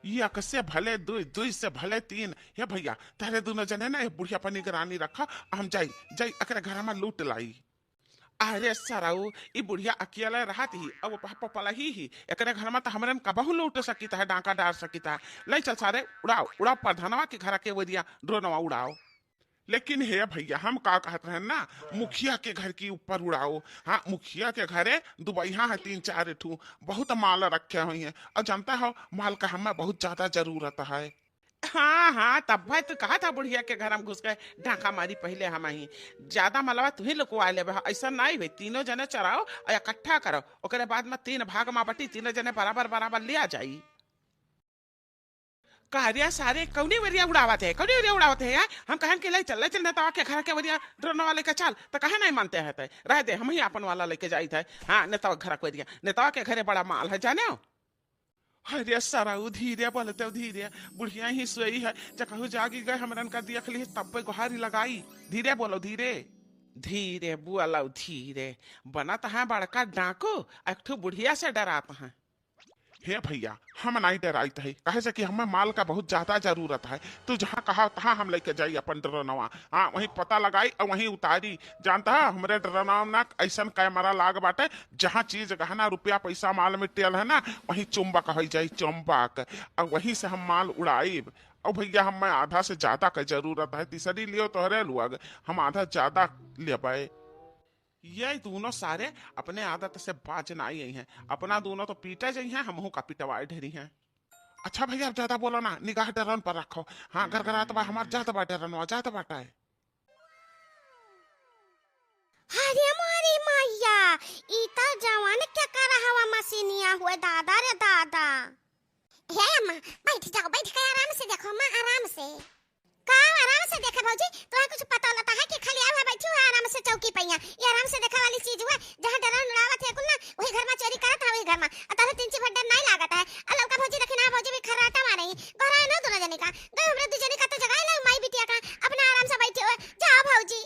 एक से भले दुई, दुई से भले तीन। हे भैया तारे दोनों जने ना बुढ़िया पर निगरानी रखा, हम जाई जाई अकरे घर में लूट लाई। अरे सराऊ ई बुढ़िया अकेले रहत ही अब पपला ही एकरे घर में तो हमरन कबहू लूट सकित है, डाका डाल सकित है। ले चल सारे उड़ाओ उड़ाओ प्रधानवा के घर के वरिया ड्रोनवा उड़ाओ। लेकिन हे भैया हम का कहते हैं ना, मुखिया के घर की ऊपर उड़ाओ। हाँ मुखिया के घरे दुबैया है तीन चार ठू, बहुत माल रखे हुए हैं और जानता हो माल का हमें बहुत ज्यादा जरूरत है। हाँ हाँ तब भाई तू कहा था बुढ़िया के घर हम घुस गए ढाका मारी पहले हम ही ज्यादा मलबा तू ही लुकवा ले ऐसा नहीं भाई, तीनों जने चराओ और इकट्ठा करो, ओकरे बाद में तीन भाग में बटी, तीनों जने बराबर बराबर ले आ जाई। कार्या सारे कौनी वरिया उड़ावत है, कौनी वरिया उड़ावत है यार। हम कहन के ले चल चल नेता के घर के वरिया ड्रोन वाले का चल तो कहे नहीं मानते हैं ते रह दे, हम ही अपन वाला लेके जाई थे। हाँ नेता के घर के वरिया, नेता के घरे बड़ा माल है जाने हो। अरे सराऊ धीरे बोलते धीरे, बुढ़िया ही सोई है जकहू जागी गए हमरन का देख ली तब पे गुहारी लगाई। धीरे बोलो धीरे धीरे बोलो धीरे, बना तो है बड़का डाकू एक ठो बुढ़िया से डराता है। हे भैया हम नहीं डराइत है, कहे से कि हमें माल का बहुत ज्यादा जरूरत है। तू जहाँ कहा तहाँ हम लेके जाई अपन ड्रोनवा, हाँ वहीं पता लगाई और वहीं उतारी। जानता है हमरे ड्रोनवा ना ऐसा कैमरा लाग बाटे, जहाँ चीज गहना रुपया पैसा माल में टेल है ना वहीं चुंबक हो जाई चुंबक, और वहीं से हम माल उड़ाई। और भैया हमें आधा से ज्यादा का जरूरत है, तीसरी लियो तोहरे लुअग हम आधा ज्यादा ले। ये दोनों सारे अपने आदत से बाज नहीं आई हैं, अपना दोनों तो पीटे जाइ हैं, हमहू का पिटवाए ढेरी हैं। अच्छा भैया अब ज्यादा बोलो ना, निगाह डरन पर रखो। हाँ घर घर बा हमार जात बाटे रनवा जात बाटा है। अरे मारी मैया, इता जवान क्या कर रहा हुआ मशीनिया हुए दादा रे दादा। हे अम्मा बैठ जाओ, बैठ के आराम से देखो माँ, आराम से का आराम से देखे भौजी। तुम्हें कुछ पता होता है कि खाली आवा बैठी हुआ आराम से चौकी पैया, ये आराम से देखा वाली चीज हुआ। जहां डरन उड़ावत है कुल ना वही घर में चोरी करत है, वही घर में अतः तीन ची भड्डर नहीं लागत है। अलव का भौजी देखना भौजी भी खर्राटा मारे गहरा है ना दोनों जने का, गए हमरे दू जने का तो जगह ले माई बिटिया का अपना आराम से बैठे हुए। जाओ भौजी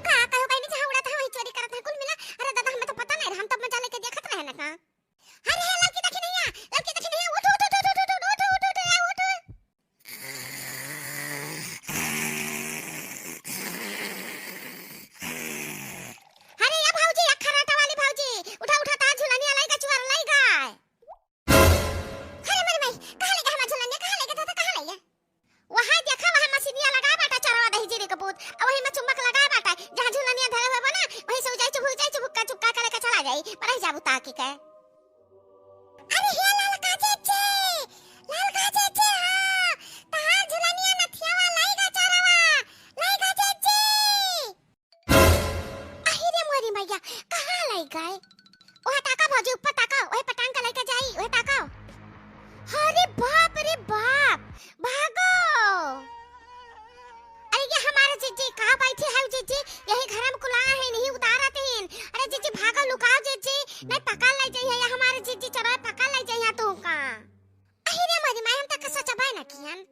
का कहू कहीं जहां उड़ा था वही चोरी करत है कुल मिला। अरे दादा हमें तो पता नहीं, हम तब मजा लेके देखत रहे ना का। अरे लड़की देखी नहीं है, लड़की देखी नहीं है, उठ उठ उठ उठ उठ उठ उठ उठ उठ। अरे या भौजी या खराटा वाली भौजी उठा उठा ता झुलनिया लाई का चुआर लाई गाय। अरे मेरी माई कहां ले गया हम झुलनिया, कहां ले गया था, कहां ले गया। वहां देखा वहां मशीनिया लगा बाटा चरवा दही जीरे का पूत, और वही में चुंबक लगा बाटा जहां झुलनिया धरे हुए बना वही से जाई चुबुक्का चुपका करे का चला जाई पर जाबू ताकी के। अरे हे लाल का चेचे, लाल का चेचे हां ता झुलनिया नथियावा लाई गा चरवा, लाई गा चेचे। अरे मोरी मैया कहां लाई गए। ओह ताका भौजी ऊपर ताका, ओए पटांग का लेके जाई, ओए ताका। अरे बाप रे बाप, भागो। अरे ये हमारे जीजी कहां बैठे है जीजी, यही घर में कुला है नहीं उतारत हैं। अरे जीजी भागो लुकाओ जीजी, नहीं पकड़ ले जाइए या हमारे जीजी चलो पकड़ ले जाइए तू का। अरे मोरी मां हम तक सच बाय ना कियन।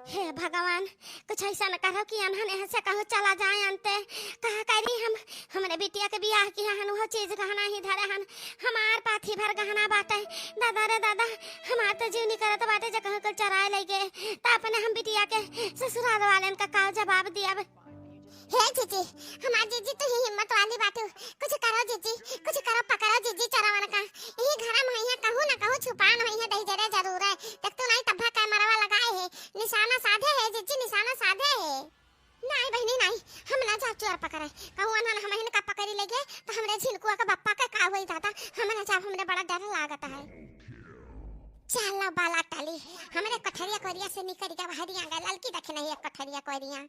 हे भगवान कुछ ऐसा न करो कि अनहन यहाँ से कहो चला जाए अंते, कहा करी हम हमरे बिटिया के बियाह किया हन वो चीज गहना ही धरे हन, हमार पाथी भर गहना बाटे। दादा रे दादा हमार तो जीव नहीं करत बाटे जगह कर चराए लगे त अपने हम बिटिया के ससुराल वालन का का जवाब दिया। हे जीजी हमार जीजी तो ही हिम्मत वाली बात, कुछ करो जीजी, कुछ करो पकड़ो जीजी चरावन का। यही घर में है कहूं ना कहूं छुपान है दही जरे जरूर है, तक तो नहीं तब्बा कैमरा लगाए है, निशाना साधे है जीजी, निशाना साधे है। नहीं बहनी नहीं हम ना जा चोर पकड़े, कहूं ना हम हिन का पकड़ी लेगे तो हमरे झिलकुआ का बप्पा का का होई दादा, हमरा जा हमरे बड़ा डर लागत है। चलो बाला टाली हमरे कठरिया कोरिया से निकल गया हरिया गया, ललकी देखे नहीं एक कठरिया कोरिया।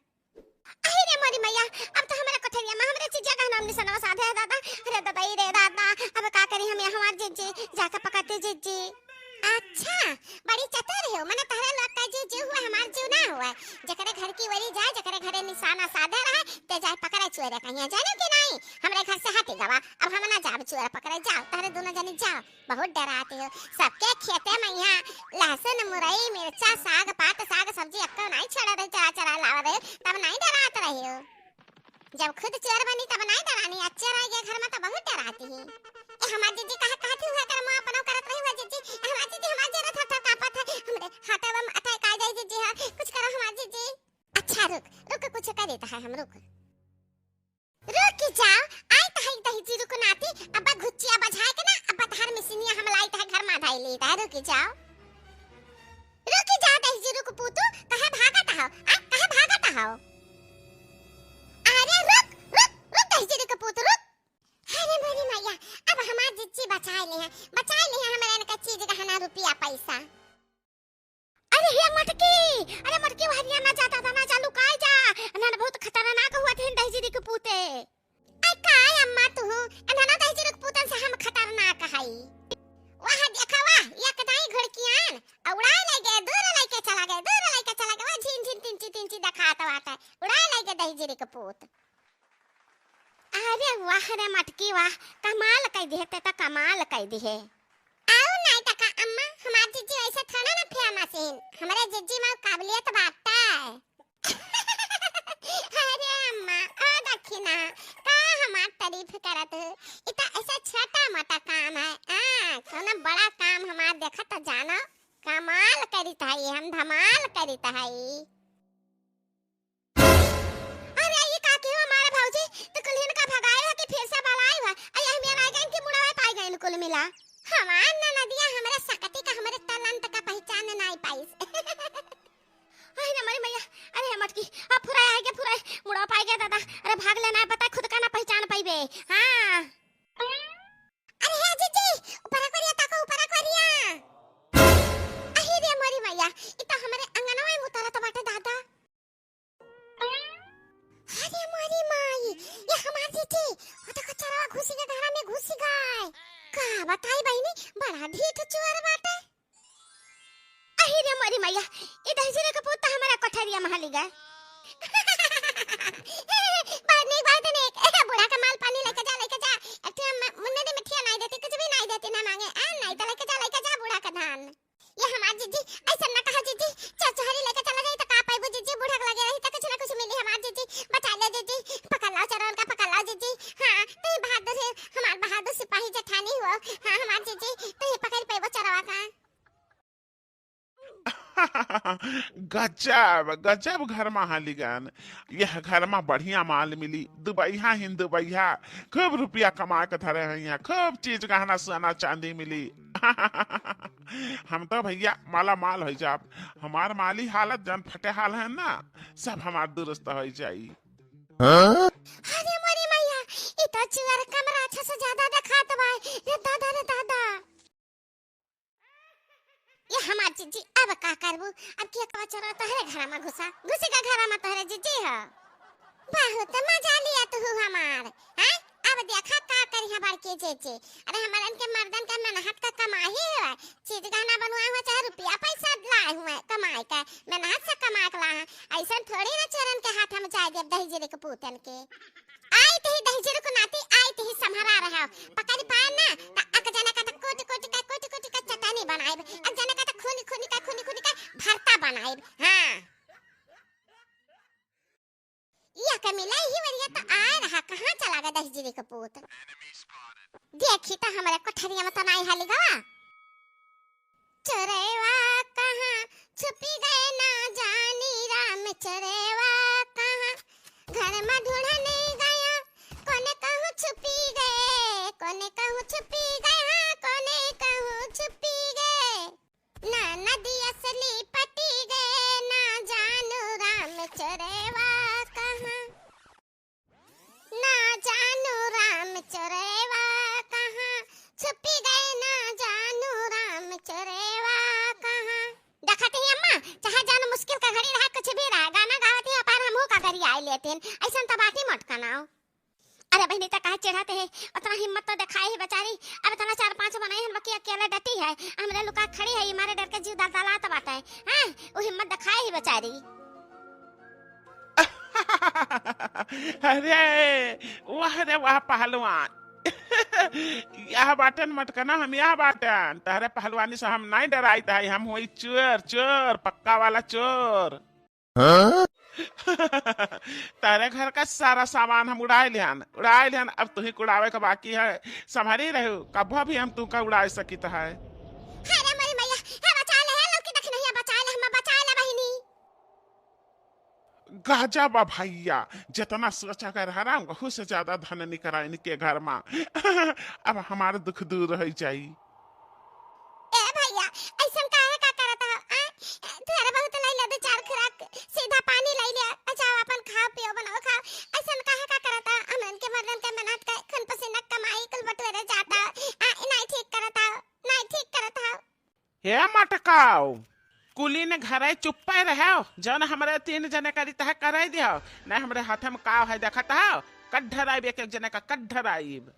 अरे मोरी मैया अब तो हमारे कठरिया में हमरे चीज जगह नाम निशाना साधे है दादा। अरे दादा ये रे दादा अब का करी हम हमार जीजी जाकर पकड़ते जीजी। अच्छा बड़ी चतुर हो, मने तहरे लगता है जीजी हुआ हमार जीव ना हुआ, जकरे घर की वरी जाए जकरे घरे निशाना साधे रहे ते जाए पकड़े चोर कहिया जाने कि नहीं। हमरे घर से हटी गवा अब हम ना जाब चोर पकड़े, जाओ तहरे दोनों जनी जाओ, बहुत डराते हो। सबके खेते में यहाँ लहसुन मुरई मिर्चा साग पात साग सब्जी अक्का नहीं छड़ा रहे चरा चरा लावा रहे तब नहीं डरात रही हो, जब खुद चोर बनी तब नहीं डरानी, अच्छे रह गए घर में तो बहुत डराती है। हमार जीजी कहा कहती हुआ कर मां अपना करत रही हुआ जीजी, हमार देता है हम रुक रुक जाओ आई तहाई तही जी रुक नाती अब्बा घुच्चिया बजाए के ना अब्बा धार में सिनिया हम लाई तह घर में धाई लेता है रुक जाओ तही जी रुक पूतू कहे भागत हो कहे भागत हो अरे रुक तही जी रुक पूतू रुक अरे मेरी मैया अब हमार जिच्ची बचाए ले हैं हमारे का चीज गहना रुपया पैसा अरे हे मटकी हरिया ना जाता था ना चालू काय जा ना बहुत खतरनाक हुआ थे दही जी के पूते आई काय अम्मा तू ना दही जी के पूतन से हम खतरनाक हई वहां देखा वाह या कदाई घड़कियान उड़ाए ले गए दूर लेके चला गए वो झिन तिंची दिखाता वाता उड़ाए ले गए दही जी के पूत अरे वाह रे मटकी वाह कमाल कई देते त कमाल कई दिहे आओ नहीं तका अम्मा हमार जीजी ऐसे थाना ना फेमस है हमारे जीजी में काबिलियत बांटता है अरे अम्मा ओ दखिना का हमार तारीफ करत इता ऐसा छोटा मोटा काम है कोनो बड़ा काम हमार देखा तो जानो कमाल करित है हम धमाल करित है अरे ये का क्यों हमारे भौजी तो कुलहिन का भगाए है कि फिर से बलाई है अय हम यार आ गए कि मुड़ावे पाई गए कुल मिला हमार नदिया हमारे सकती का हमारे तलंत का पहचान नहीं पाई अरे हमारी मैया अरे मटकी अब पूरा आ गया पूरा मुड़ा पाई गया दादा अरे भाग लेना है पता खुद का ना पहचान पाइबे हां अरे हे जीजी ऊपर करिया ताको ऊपर करिया अरे रे हमारी मैया इता हमारे अंगनवा में उतारा तो बाटे दादा अरे हमारी माई ये हमार जीजी ओ तो कचरा घुसी के घर में घुसी गए का बताई बहनी बड़ा ढीठ चोर बाटे अहि रे मरी मैया ए दहजरे के पुत हमारा कोठरिया में हली गए बात नहीं बूढ़ा का माल पानी लेके जा अठिया मुन्ने ने मिठिया नहीं देती कुछ भी नहीं देती ना मांगे नहीं तो लेके जा बूढ़ा का धान ये हमार जीजी ऐसा ना कहा जीजी चचहरी लेके चला गई तो का पाइबो जीजी बूढ़ा के लगे रही तो कुछ ना कुछ मिली हमार जीजी बचा ले जीजी पकड़ लो चरण का पकड़ लो जीजी हां तो बहादुर है हमार बहादुर सिपाही जेठानी हो हां हमार जीजी तो ये पकड़ पाइबो चरवा का गजब घर में हालीगन यह घर में बढ़िया माल मिली दुबैया हिंदुबैया खूब रुपया कमा के धरे हैं यहाँ खूब चीज गहना सोना चांदी मिली हम तो भैया माला माल हो जाब हमार माली हालत जन फटे हाल है ना सब हमार दुरुस्त हो जाई अरे मोरी मैया ई तो चुअर कमरा अच्छा से ज्यादा दिखात बा रे दादा ये हमार जीजी अब का करबू अब के कचरा तहरे घर में घुसी का घर में तहरे जीजी है बहुत मजा लिया तू हमार हैं अब देखा का करी हमार के जीजी अरे हमारन के मर्दन का मेहनत का कमाई है चीज गहना बनवा हुआ चाहे रुपया पैसा लाए हुए कमाई का मेहनत से कमा के ला ऐसा थोड़ी ना चरण के हाथ में जाए दे दही जीरे के पूतन के आई तही दही जीरे को नाती आई तही संभारा रहा पकड़ पाए ना त अक जना का कोट का चटनी बनाए अक जना का खूनी का भरता बनाए हां या के मिला ही वरिया तो आ रहा कहां चला गया दही जीरे का पूत देखी तो हमारे कोठरिया में तो नहीं हाली गवा चोरेवा कहां छुपी गए ना जानी राम चोरेवा कहां घर में ढूंढने गया कोने कहूं छुपी गए कोने कहूं छुपी गए हां कोने कहूं छुपी गए ना नदी असली पटी गए ना जानू राम चोरेवा कहां ना जानू राम चोरेवा कहां छुपी गए ना जानू राम चोरेवा कहां देखते ही अम्मा चाहे जान मुश्किल का घड़ी रहा कुछ भी रहा गाना गावती है पर हमहू का घड़ी आई लेते हैं ऐसा तो बात ही मत कनाओ अरे बहनी तक कहा चढ़ाते हैं उतना हिम्मत तो दिखाई ही बेचारी अब इतना 4-5 बनाई हम बाकी अकेले डटी है हमरे लुका खड़ी है हमारे डर के जीव दलदलात बाटे हैं वो हिम्मत दिखाई ही बेचारी अरे वाह पहलवान यह बाटन मत करना हम यह बाटन तारे पहलवानी से हम नहीं डराई था हम हुई चोर पक्का वाला चोर तारे घर का सारा सामान हम उड़ाए लिहन अब तुही उड़ावे का बाकी है संभाली रहो कभी भी हम तुका उड़ा सकित है अरे मेरी मैया है बचा ले लोग की देख नहीं बचा ले हम बचा ले बहिनी गाजा बा भैया, जितना सोचा कर हराम कहू से ज्यादा धन निकरा इनके घर में। अब हमारे दुख दूर रह जाई। ए भैया ऐसन काहे का करत हो आ तेरे बहुत लइला दे चार खुराक सीधा पानी लइ ले अच्छा अपन खाओ पियो बनाओ खाओ ऐसन काहे का करत हो हमन के मर्दन के मेहनत का खन पसीना कमाई कुल बटोरे जाता आ नहीं ठीक करत हो नहीं ठीक करत हो। हे मटकाओ कुली ने घरे चुप्पे रहो जौन हमरे 3 जने करी तह करे दियो नहीं हमरे हाथ में का है देखत हो कड्ढराइब एक एक जने का कड्ढराइब।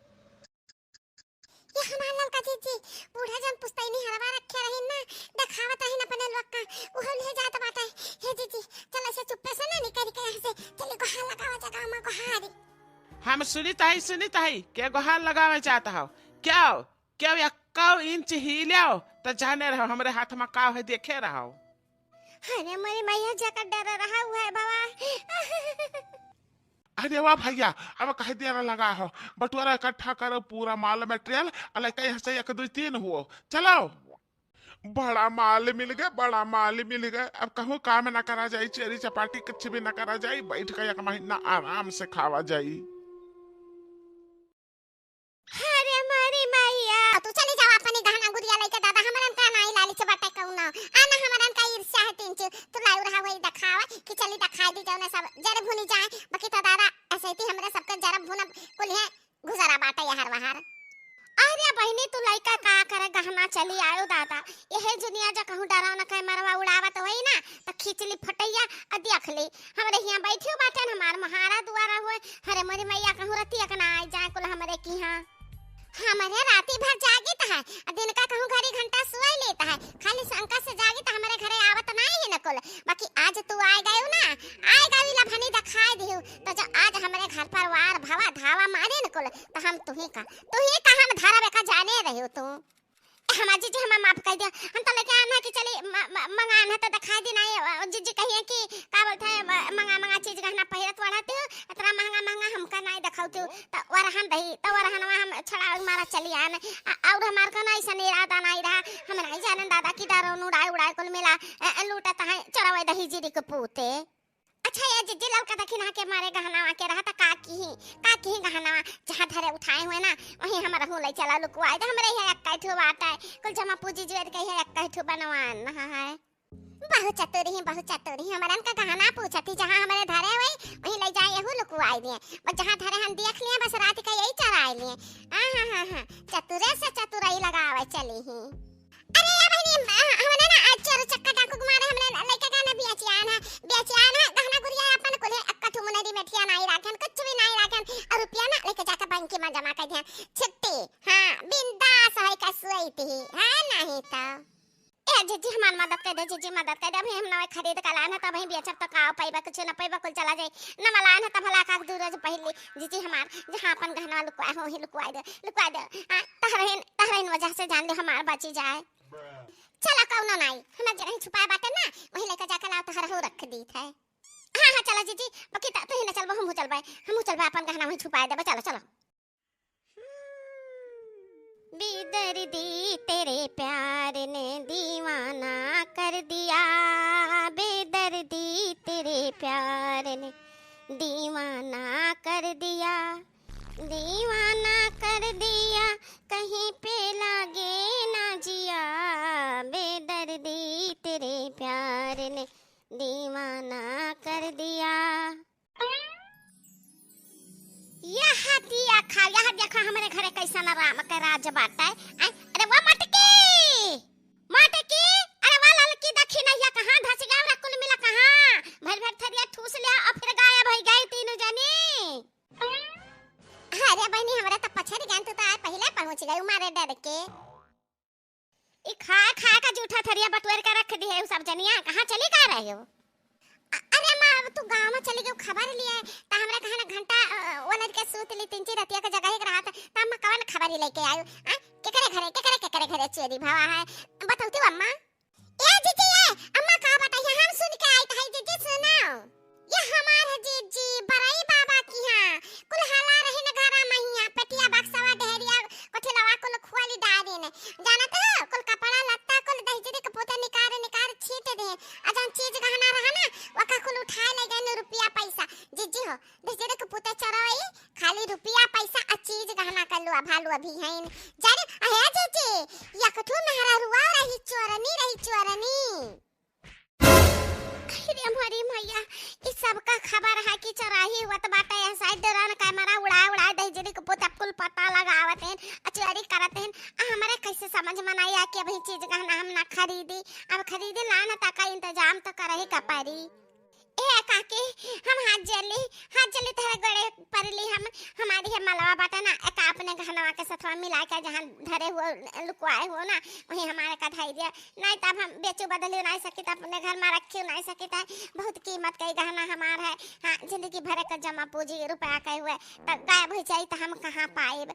ये हमार लड़का जीजी बूढ़ा जन पुस्तई नहीं हरवा रखे रही ना दिखावत है ना अपने लोग का वो ले जात बाटे। हे जीजी चल से चुप्पे से ना निकल के यहां से चले को हां लगावा जगह में को हारी। हम सुनी ताई के गोहार लगावे चाहता हो क्या क्या 1 इंच हिलो तो जाने रहो हमरे हाथ में का है देखे रहो। अरे मेरी मैया जका डर रहा हुआ है बाबा। अरे वाह भैया अब कह देर लगा हो बटुआरा इकट्ठा करो पूरा माल मटेरियल अलग कहीं से 1 2 3 हुओ चलो बड़ा माल मिल गए। अब कहूँ काम न करा जाए चेरी चपाटी कुछ भी न करा जाए बैठ कर 1 महीना आराम से खावा जाए। अरे मारी मैया तू चली जाओ अपनी गहना गुड़िया लेके दादा हमरन का नहीं लाली से बाटे कहू ना आना हमरन का ईर्ष्या है 3 तू लाउ रहा वही दिखावा कि चली दिखाई दी जाओ ना सब जरे भूनी जाए बाकी तो दादा ऐसे ही हमरे सबके जरा भूना कुल है गुजारा बाटे यार वहार। अरे बहनी तू लइका का करे गहना चली आयो दादा यही दुनिया जो कहूं डराव न कहे मरवा उड़ावत होई ना तो खींचली फटैया आ देख ले हमरे यहां बैठियो बाटे हमार महारा दुआरा हुए। अरे मोरी मैया कहूं रतिया का ना आई जाए कुल हमरे की हां हमारे राती भर जागित है दिन का कहूं घड़ी घंटा सोई लेता है खाली शंका से जागी तो हमारे घरे आवत नहीं है नकुल बाकी आज तू आए गयो ना आए गई लभनी दिखाई दियो तो जो आज हमारे घर पर वार भावा धावा मारे नकुल तो हम तू ही का हम धारा बेका जाने रहे हो तू हमार जीजी हम माफ कर दिया हम तो लेके आना कि चली मंगाना तो दिखाई दी नहीं जीजी कहिए कि का बोलते है मंगा चीज गहना पहिरत वाढ़ाते हो इतना महंगा हमका नहीं दिखाउते तो वरहन दही तो वरहन हम छड़ा मारा चली आन और हमार का नहीं सने इरादा नहीं रहा हम नहीं जाने दादा की डरो उड़ाए कुल मिला लूटा है चढ़ावे दही जीरी के पूते। अच्छा ये जीजी लड़का देखी ना के मारे गहना के रहा था काकी गहना जहां धरे उठाए हुए ना वही हमारा हो ले चला लुकवाए तो हमरे है 1 ठो बाटा है कुल जमा पूजी ज्वेल के है 1 ठो बनवान है। बहुत चतुरी हमारन का गहना पूछती जहां हमारे धरे हुए वही ले जाए हो लुकवाए दिए बस जहां धरे हम देख लिए बस रात का यही चराए लिए। हां चतुरे से चतुराई लगावे चली ही। अरे या बहनी हमने ना आज चार चक्का डाकू मारे हमने लेके गाना बेचियाना गहना गुड़िया अपन कोले 1 ठो मुनरी मेठिया नहीं राखन कुछ भी नहीं राखन और रुपया ना लेके जाकर बैंक में जमा कर दिया छुट्टी। हां बिंदास है का सोईती है नहीं तो ए जीजी हमार मदद कर दे जीजी मदद कर दे हम नवे खरीद का लाना तब ही बेचब तो का पैबा कुछ न पैबा कुल चला जाए न मलाना तब भला का दूर से पहले जीजी हमार जहां अपन गहना लुकवा हो ही लुकवा दे तहरन वजह से जान ले हमार बची जाए। चला कौनो नहीं हमें जगह छुपाए बाटे ना वही लेकर जाकर लाओ तहर हो रख दी है। हां चला जीजी बाकी तो ही ना चलबो हम चलबे अपन गहना वही छुपाए देबे चलो बेदर्दी तेरे प्यार ने दीवाना कर दिया बेदर्दी तेरे प्यार ने दीवाना कर दिया कहीं पे लागे ना जिया बेदर्दी तेरे प्यार ने दीवाना कर दिया। यह देखा हमारे घरे कैसा ना राम का राज बाटा है। अरे वो मटकी अरे वो लड़की देखी नहीं कहां धस गया रे कुल मिला कहां भर थरिया ठूस लिया और फिर गायब हो गई तीनों जनी। अरे बहनी हमरा तो पछड़ गया तू तो आज पहले पहुंच गई मारे डर के ई खा का जूठा थरिया बटुएर का रख दी है सब जनिया कहां चली का रहे हो। अरे मां तू गांव में चली गई खबर लिए त हमरा कहना घंटा ओनर के सूत ली 3 रतिया के जगह एक रहा था त हम कवन खबर लेके आयो के करे घरे चोरी भावा है बताओ अम्मा। ए जीजी अम्मा का बताइए हम सुन के आई था जीजी सुनाओ ये हमारे जीजी बरई बाबा की हां कुल हाला रही न घरा महिया पेटिया बक्सवा ढेरिया कोठलवा कुल खुआली डारी ने जानत हो कुल कपड़ा लत्ता कुल दहीजरी के पोते निकार छीट दे अजन चीज गहना रहा ना वका कुल उठाए ले गए रुपया भाला भालू अभी हैं जाने आया जेजे या कठो मेहरा रुआ रही चोरनी अरे हमारी मैया इस सब का खबर है कि चराही हुआ तो बाटा या साइड दौरान कैमरा उड़ा दे जरी को पोता कुल पता लगावत हैं अचरी करत हैं हमारे कैसे समझ में नहीं आ कि अभी चीज गहना हम ना खरीदी अब खरीदे ना ना तक इंतजाम तो करही का पारी ए काके हम हाथ जले तेरे गड़े परली हम हमारी है मलवा बाटा ना एक अपने गहनवा के साथ मिला के जहां धरे हुए लुकवाए हो ना वही हमारे का धाई दिया नहीं तब हम बेचो बदले नहीं सके तो अपने घर में रखे नहीं सके तो बहुत कीमत का गहना हमारा है हां जिंदगी भर का जमा पूंजी रुपया के हुए तो गायब हो जाई तो हम कहां पाए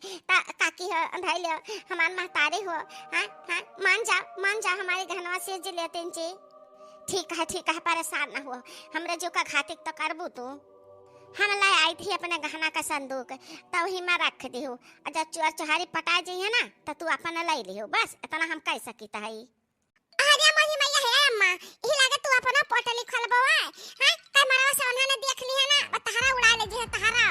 काकी धाई ले हमार महतारी हो हां मान जा हमारे गहनवा से जे लेते जी ठीक है परेशान ना हो हमरा जो का खातिक तो करबू तू हम लाई आई थी अपने गहना का संदूक तो वही में रख दी हो जब चोर चोहारी पटा जाइए ना तो तू अपन लाई लियो बस इतना हम कह सकी है अरे मही मैया है अम्मा ई लागे तू अपन पोटली खोलबवा हां कैमरा से उन्होंने देख ली है ना तहरा उड़ा ले जे तहरा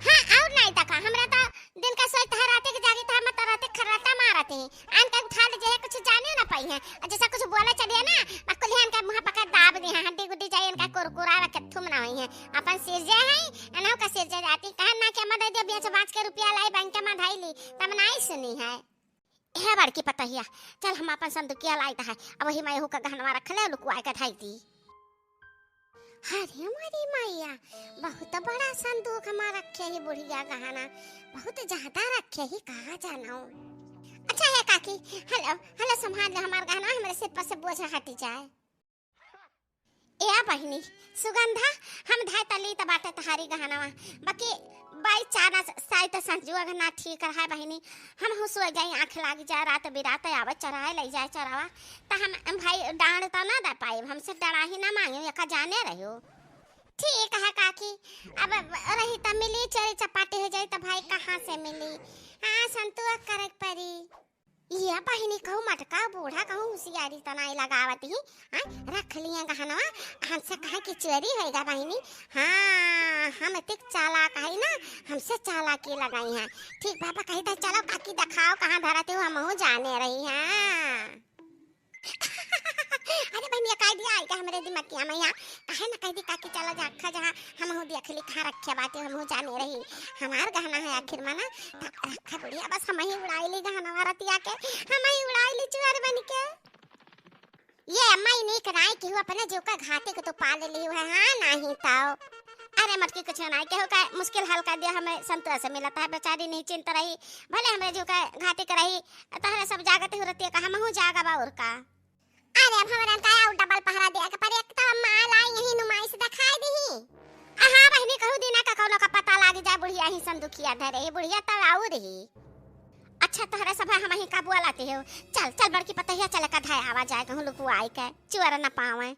हां और नहीं तका हमरा तो दिन का सोई तहराते के जागी तो हम तरहते खराटा मारते हैं आन का उठा ले जे कुछ जाने ना पाई है जैसा कुछ बोले चलिए ना मकुलियन का मुंह पकड़ दाब दी है हड्डी गुड्डी जाए इनका कुरकुरा के थुम ना होई है अपन सिरजे है अनौ का सिरजे जाती कहन ना के मदद दे बेच बाच के रुपया लाई बैंक में धाईली तब नहीं सुनी है बड़की पतहिया चल हम अपन संदूकिया लाई है अब वही मैं हो का गहनवा रख ले लुकवा के धाई दी अरे हमारी मैया बहुत बड़ा संदूक हमारा रखे ही बुढ़िया गहना बहुत ज्यादा रखे ही कहा जाना अच्छा है काकी हेलो संभाल ले हमारा गहना हमारे सिर पर से बोझ हट जाए ए बहिनी सुगंधा हम धाय तली त बाटे तहारी गहनावा बाकी बाई चाना साई त संजुआ ना ठीक है बहिनी हम हो सो जाई आंख लाग जाए रात बिरात आवे चराए ले जाए चरावा त हम भाई डांड त ना दे पाए हमसे डरा ही ना मांगे या जाने रहियो ठीक है काकी अब रही त मिली चरी चपाटी हो जाई त भाई कहां से मिली हां संतुआ करे परी ये बहिनी कहूँ मटका बूढ़ा कहूँ होशियारी तनाई लगावत ही रख लिया गहनवा हमसे कहा कि चोरी होएगा बहिनी हाँ हम इतने चालाक है ना हमसे चालाकी लगाई है ठीक पापा कही था चलो काकी दिखाओ कहाँ धराते हो हम जाने रही हैं अरे बहनिया कह दिया आएगा हमारे दिमाग में यहाँ कहे ना कह दी काकी चलो जा जहाँ हम हो देख ली कहाँ रखे बातें हम हो जाने रही हमार गहना है आखिर में ना रखा बढ़िया बस हम ही उड़ाई ली गहना रतिया के हम ही उड़ाई ली चुआर बन के ये अम्मा ही नहीं कराई कि अपने जो का घाटे को तो पाल ली है हाँ नहीं ताओ अरे मटकी कुछ नहीं के हो का मुश्किल हल कर दिया हमें संतोष से मिला था बेचारी नहीं चिंता रही भले हमें जो का घाटे कराई तहरे सब जागते हो रतिया का हम हो जागा बाउर का अरे अब हमरा का डबल पहरा दिया के पर एक तो माल आई यही नुमाइश दिखाई दी हां बहनी कहू दिना का कौनो का पता लाग जाए बुढ़िया ही संदुकिया धरे बुढ़िया त आऊ रही अच्छा तहरा सब हम ही का बुआ लाते हो चल बड़की पतहिया चल का धाय आवा जाए कहूं लुकु आई के चुअर न पावे